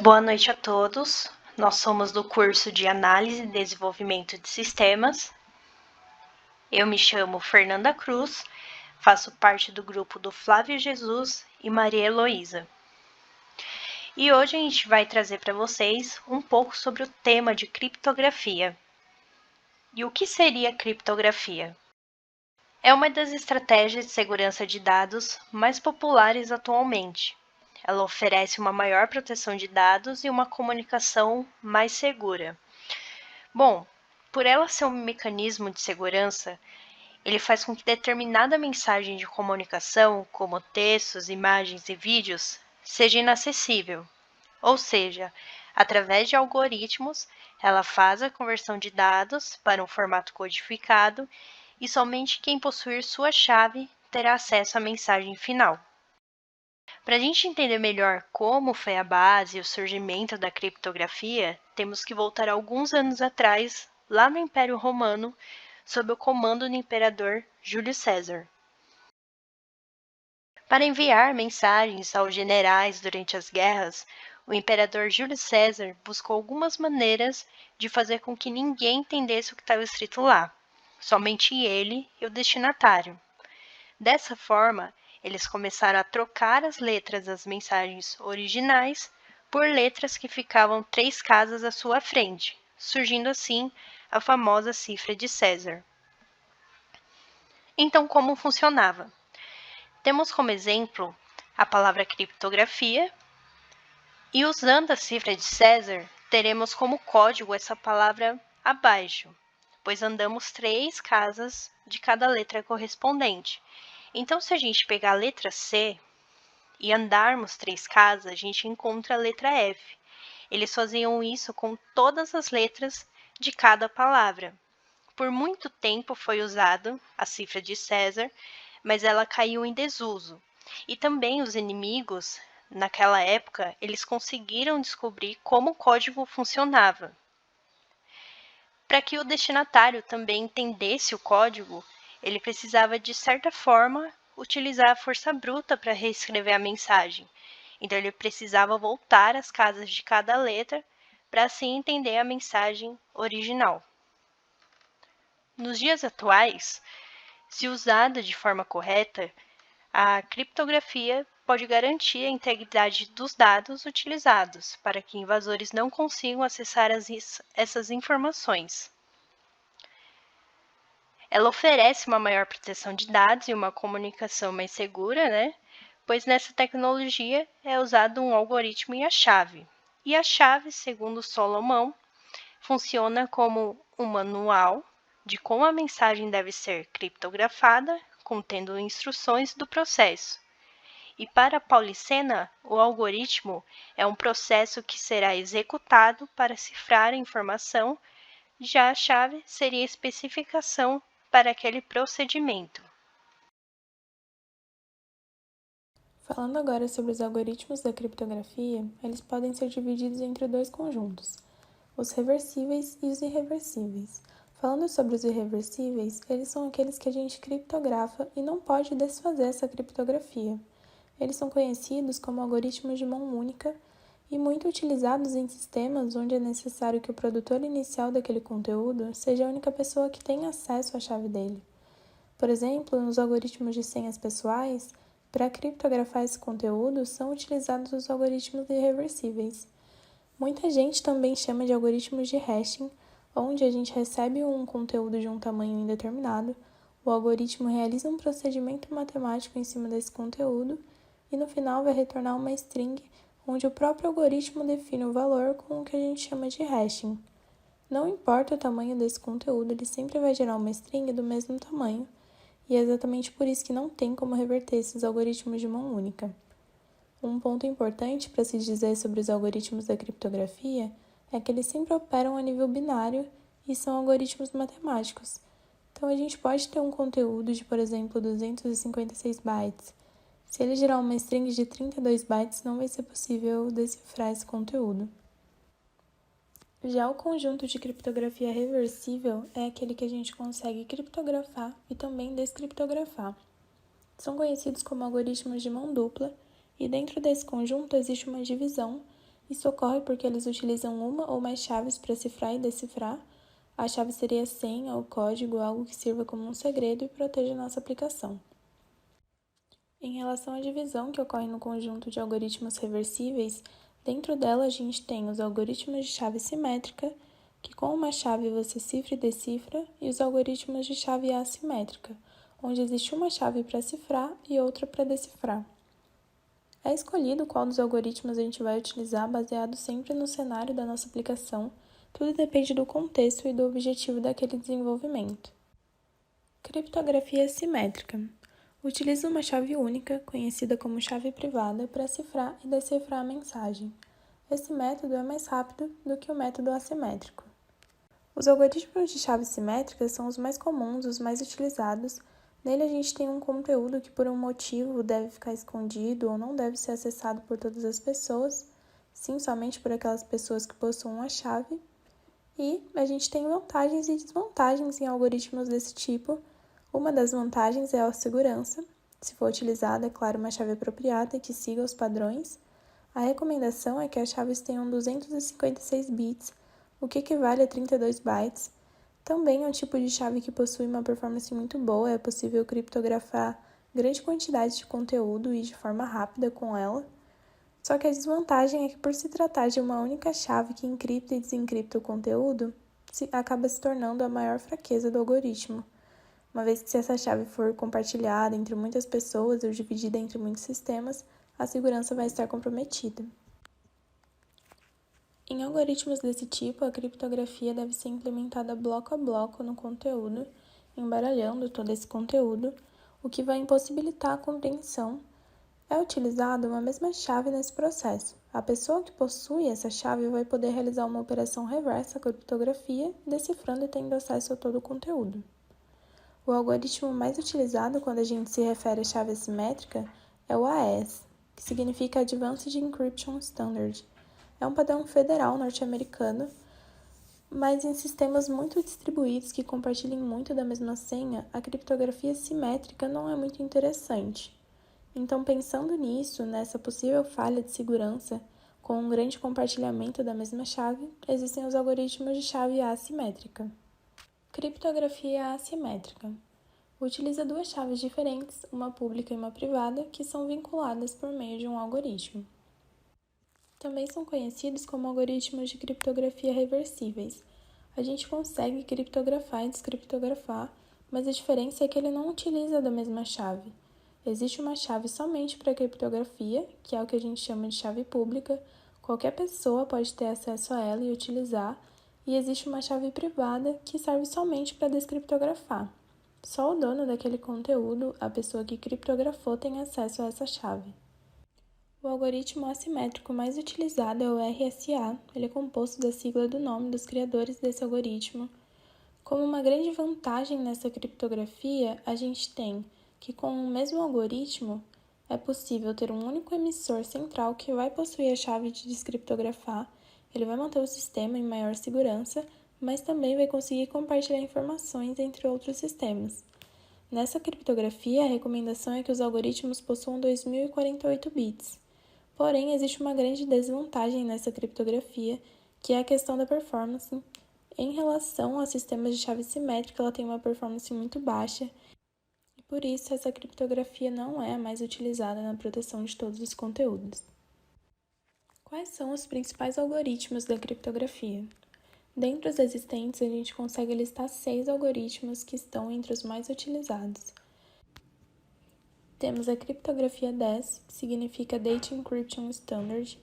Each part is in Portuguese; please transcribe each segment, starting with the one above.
Boa noite a todos. Nós somos do curso de Análise e Desenvolvimento de Sistemas. Eu me chamo Fernanda Cruz, faço parte do grupo do Flávio Jesus e Maria Heloísa. E hoje a gente vai trazer para vocês um pouco sobre o tema de criptografia. E o que seria criptografia? É uma das estratégias de segurança de dados mais populares atualmente. Ela oferece uma maior proteção de dados e uma comunicação mais segura. Bom, por ela ser um mecanismo de segurança, ele faz com que determinada mensagem de comunicação, como textos, imagens e vídeos, seja inacessível. Ou seja, através de algoritmos, ela faz a conversão de dados para um formato codificado e somente quem possuir sua chave terá acesso à mensagem final. Para a gente entender melhor como foi a base e o surgimento da criptografia, temos que voltar alguns anos atrás, lá no Império Romano, sob o comando do imperador Júlio César. Para enviar mensagens aos generais durante as guerras, o imperador Júlio César buscou algumas maneiras de fazer com que ninguém entendesse o que estava escrito lá, somente ele e o destinatário. Dessa forma, eles começaram a trocar as letras das mensagens originais por letras que ficavam 3 casas à sua frente, surgindo assim a famosa cifra de César. Então, como funcionava? Temos como exemplo a palavra criptografia, e usando a cifra de César, teremos como código essa palavra abaixo, pois andamos 3 casas de cada letra correspondente. Então, se a gente pegar a letra C e andarmos 3 casas, a gente encontra a letra F. Eles faziam isso com todas as letras de cada palavra. Por muito tempo foi usado a cifra de César, mas ela caiu em desuso. E também os inimigos, naquela época, eles conseguiram descobrir como o código funcionava. Para que o destinatário também entendesse o código, ele precisava, de certa forma, utilizar a força bruta para reescrever a mensagem. Então, ele precisava voltar às casas de cada letra para assim entender a mensagem original. Nos dias atuais, se usada de forma correta, a criptografia pode garantir a integridade dos dados utilizados para que invasores não consigam acessar essas informações. Ela oferece uma maior proteção de dados e uma comunicação mais segura, pois nessa tecnologia é usado um algoritmo e a chave. E a chave, segundo Solomon, funciona como um manual de como a mensagem deve ser criptografada, contendo instruções do processo. E para Paulicena, o algoritmo é um processo que será executado para cifrar a informação, já a chave seria a especificação para aquele procedimento. Falando agora sobre os algoritmos da criptografia, eles podem ser divididos entre 2 conjuntos, os reversíveis e os irreversíveis. Falando sobre os irreversíveis, eles são aqueles que a gente criptografa e não pode desfazer essa criptografia. Eles são conhecidos como algoritmos de mão única e muito utilizados em sistemas onde é necessário que o produtor inicial daquele conteúdo seja a única pessoa que tenha acesso à chave dele. Por exemplo, nos algoritmos de senhas pessoais, para criptografar esse conteúdo são utilizados os algoritmos irreversíveis. Muita gente também chama de algoritmos de hashing, onde a gente recebe um conteúdo de um tamanho indeterminado, o algoritmo realiza um procedimento matemático em cima desse conteúdo e no final vai retornar uma string onde o próprio algoritmo define o valor com o que a gente chama de hashing. Não importa o tamanho desse conteúdo, ele sempre vai gerar uma string do mesmo tamanho, e é exatamente por isso que não tem como reverter esses algoritmos de mão única. Um ponto importante para se dizer sobre os algoritmos da criptografia é que eles sempre operam a nível binário e são algoritmos matemáticos. Então, a gente pode ter um conteúdo de, por exemplo, 256 bytes. Se ele gerar uma string de 32 bytes, não vai ser possível decifrar esse conteúdo. Já o conjunto de criptografia reversível é aquele que a gente consegue criptografar e também descriptografar. São conhecidos como algoritmos de mão dupla, e dentro desse conjunto existe uma divisão Isso ocorre porque eles utilizam uma ou mais chaves para cifrar e decifrar. A chave seria a senha ou código, algo que sirva como um segredo e proteja nossa aplicação. Em relação à divisão que ocorre no conjunto de algoritmos reversíveis, dentro dela a gente tem os algoritmos de chave simétrica, que com uma chave você cifra e decifra, e os algoritmos de chave assimétrica, onde existe uma chave para cifrar e outra para decifrar. É escolhido qual dos algoritmos a gente vai utilizar baseado sempre no cenário da nossa aplicação. Tudo depende do contexto e do objetivo daquele desenvolvimento. Criptografia simétrica. Utiliza uma chave única, conhecida como chave privada, para cifrar e decifrar a mensagem. Esse método é mais rápido do que o método assimétrico. Os algoritmos de chave simétrica são os mais comuns, os mais utilizados. Nele a gente tem um conteúdo que por um motivo deve ficar escondido ou não deve ser acessado por todas as pessoas, sim, somente por aquelas pessoas que possuem a chave. E a gente tem vantagens e desvantagens em algoritmos desse tipo. Uma das vantagens é a segurança. Se for utilizada, é claro, uma chave apropriada e que siga os padrões. A recomendação é que as chaves tenham 256 bits, o que equivale a 32 bytes. Também é um tipo de chave que possui uma performance muito boa, é possível criptografar grande quantidade de conteúdo e de forma rápida com ela. Só que a desvantagem é que, por se tratar de uma única chave que encripta e desencripta o conteúdo, acaba se tornando a maior fraqueza do algoritmo, uma vez que se essa chave for compartilhada entre muitas pessoas ou dividida entre muitos sistemas, a segurança vai estar comprometida. Em algoritmos desse tipo, a criptografia deve ser implementada bloco a bloco no conteúdo, embaralhando todo esse conteúdo, o que vai impossibilitar a compreensão. É utilizada uma mesma chave nesse processo. A pessoa que possui essa chave vai poder realizar uma operação reversa à criptografia, decifrando e tendo acesso a todo o conteúdo. O algoritmo mais utilizado quando a gente se refere à chave assimétrica é o AES, que significa Advanced Encryption Standard. É um padrão federal norte-americano, mas em sistemas muito distribuídos que compartilhem muito da mesma senha, a criptografia simétrica não é muito interessante. Então, pensando nisso, nessa possível falha de segurança, com um grande compartilhamento da mesma chave, existem os algoritmos de chave assimétrica. Criptografia assimétrica. Utiliza duas chaves diferentes, uma pública e uma privada, que são vinculadas por meio de um algoritmo. Também são conhecidos como algoritmos de criptografia reversíveis. A gente consegue criptografar e descriptografar, mas a diferença é que ele não utiliza da mesma chave. Existe uma chave somente para criptografia, que é o que a gente chama de chave pública. Qualquer pessoa pode ter acesso a ela e utilizar, e existe uma chave privada que serve somente para descriptografar. Só o dono daquele conteúdo, a pessoa que criptografou, tem acesso a essa chave. O algoritmo assimétrico mais utilizado é o RSA. Ele é composto da sigla do nome dos criadores desse algoritmo. Como uma grande vantagem nessa criptografia, a gente tem que com o mesmo algoritmo é possível ter um único emissor central que vai possuir a chave de descriptografar. Ele vai manter o sistema em maior segurança, mas também vai conseguir compartilhar informações entre outros sistemas. Nessa criptografia, a recomendação é que os algoritmos possuam 2048 bits. Porém, existe uma grande desvantagem nessa criptografia, que é a questão da performance. Em relação a sistemas de chave simétrica, ela tem uma performance muito baixa, e por isso essa criptografia não é a mais utilizada na proteção de todos os conteúdos. Quais são os principais algoritmos da criptografia? Dentre os existentes, a gente consegue listar 6 algoritmos que estão entre os mais utilizados. Temos a criptografia DES, que significa Data Encryption Standard.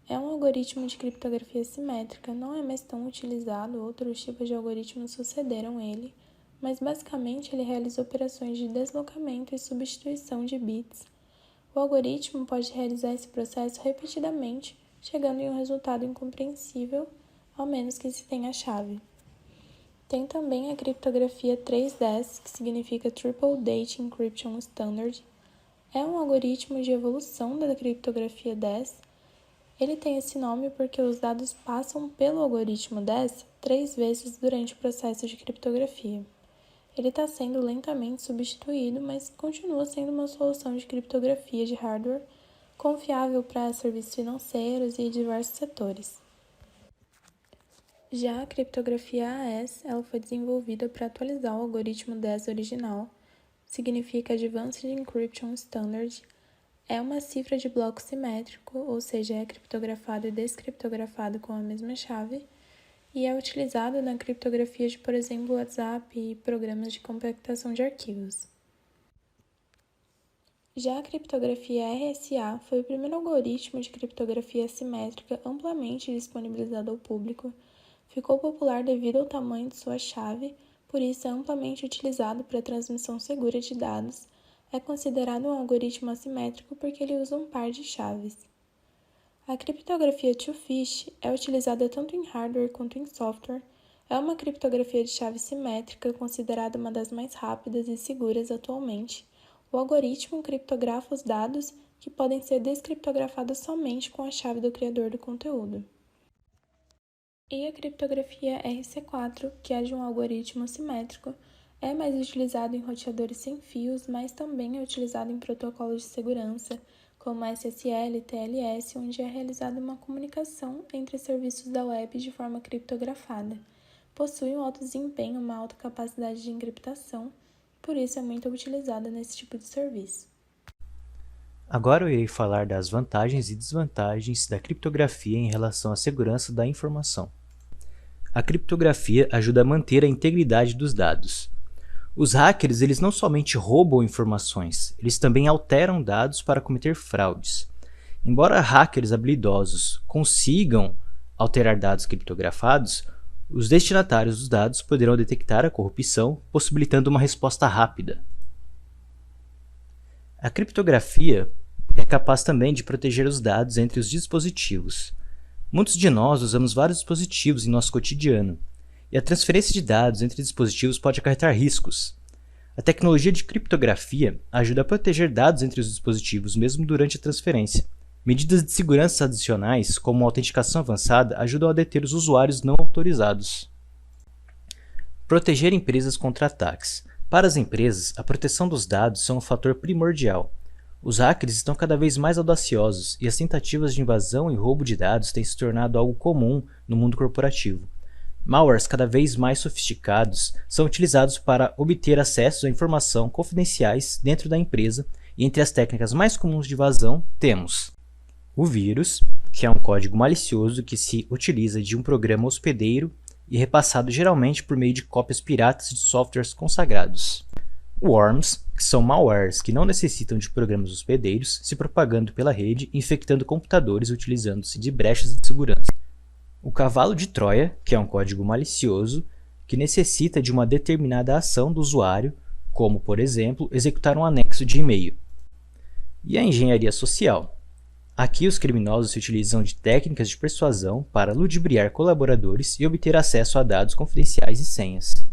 É um algoritmo de criptografia simétrica, não é mais tão utilizado, outros tipos de algoritmos sucederam ele, mas basicamente ele realiza operações de deslocamento e substituição de bits. O algoritmo pode realizar esse processo repetidamente, chegando em um resultado incompreensível, ao menos que se tenha a chave. Tem também a criptografia 3DES, que significa Triple Data Encryption Standard. É um algoritmo de evolução da criptografia DES. Ele tem esse nome porque os dados passam pelo algoritmo DES 3 vezes durante o processo de criptografia. Ele está sendo lentamente substituído, mas continua sendo uma solução de criptografia de hardware confiável para serviços financeiros e diversos setores. Já a criptografia AES, ela foi desenvolvida para atualizar o algoritmo DES original, significa Advanced Encryption Standard, é uma cifra de bloco simétrico, ou seja, é criptografado e descriptografado com a mesma chave, e é utilizado na criptografia de, por exemplo, WhatsApp e programas de compactação de arquivos. Já a criptografia RSA foi o primeiro algoritmo de criptografia assimétrica amplamente disponibilizado ao público. Ficou popular devido ao tamanho de sua chave, por isso é amplamente utilizado para transmissão segura de dados. É considerado um algoritmo assimétrico porque ele usa um par de chaves. A criptografia two-fish é utilizada tanto em hardware quanto em software. É uma criptografia de chave simétrica considerada uma das mais rápidas e seguras atualmente. O algoritmo criptografa os dados que podem ser descriptografados somente com a chave do criador do conteúdo. E a criptografia RC4, que é de um algoritmo simétrico, é mais utilizado em roteadores sem fios, mas também é utilizado em protocolos de segurança, como SSL e TLS, onde é realizada uma comunicação entre serviços da web de forma criptografada. Possui um alto desempenho, uma alta capacidade de encriptação, por isso é muito utilizada nesse tipo de serviço. Agora eu irei falar das vantagens e desvantagens da criptografia em relação à segurança da informação. A criptografia ajuda a manter a integridade dos dados. Os hackers eles não somente roubam informações, eles também alteram dados para cometer fraudes. Embora hackers habilidosos consigam alterar dados criptografados, os destinatários dos dados poderão detectar a corrupção, possibilitando uma resposta rápida. A criptografia é capaz também de proteger os dados entre os dispositivos. Muitos de nós usamos vários dispositivos em nosso cotidiano, e a transferência de dados entre dispositivos pode acarretar riscos. A tecnologia de criptografia ajuda a proteger dados entre os dispositivos mesmo durante a transferência. Medidas de segurança adicionais, como a autenticação avançada, ajudam a deter os usuários não autorizados. Proteger empresas contra ataques. Para as empresas, a proteção dos dados é um fator primordial. Os hackers estão cada vez mais audaciosos e as tentativas de invasão e roubo de dados têm se tornado algo comum no mundo corporativo. Malwares cada vez mais sofisticados são utilizados para obter acesso a informações confidenciais dentro da empresa, e entre as técnicas mais comuns de invasão temos o vírus, que é um código malicioso que se utiliza de um programa hospedeiro e repassado geralmente por meio de cópias piratas de softwares consagrados. Worms, que são malwares que não necessitam de programas hospedeiros, se propagando pela rede, infectando computadores utilizando-se de brechas de segurança. O cavalo de Troia, que é um código malicioso que necessita de uma determinada ação do usuário, como, por exemplo, executar um anexo de e-mail. E a engenharia social. Aqui os criminosos se utilizam de técnicas de persuasão para ludibriar colaboradores e obter acesso a dados confidenciais e senhas.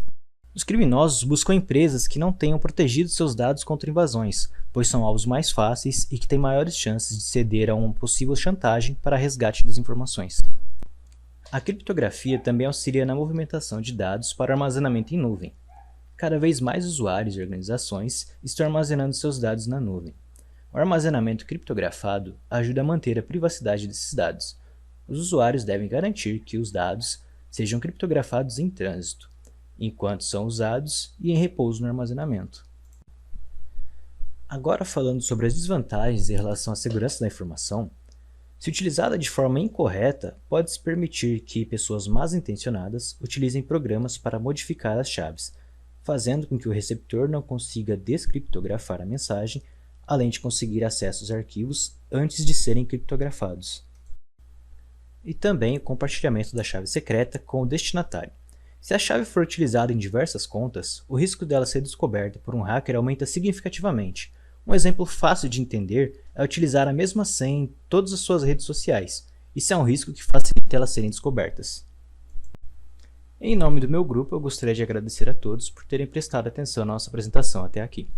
Os criminosos buscam empresas que não tenham protegido seus dados contra invasões, pois são alvos mais fáceis e que têm maiores chances de ceder a uma possível chantagem para resgate das informações. A criptografia também auxilia na movimentação de dados para armazenamento em nuvem. Cada vez mais usuários e organizações estão armazenando seus dados na nuvem. O armazenamento criptografado ajuda a manter a privacidade desses dados. Os usuários devem garantir que os dados sejam criptografados em trânsito, enquanto são usados e em repouso no armazenamento. Agora falando sobre as desvantagens em relação à segurança da informação, se utilizada de forma incorreta, pode-se permitir que pessoas mal intencionadas utilizem programas para modificar as chaves, fazendo com que o receptor não consiga descriptografar a mensagem, além de conseguir acesso aos arquivos antes de serem criptografados. E também o compartilhamento da chave secreta com o destinatário. Se a chave for utilizada em diversas contas, o risco dela ser descoberta por um hacker aumenta significativamente. Um exemplo fácil de entender é utilizar a mesma senha em todas as suas redes sociais. Isso é um risco que facilita elas serem descobertas. Em nome do meu grupo, eu gostaria de agradecer a todos por terem prestado atenção à nossa apresentação até aqui.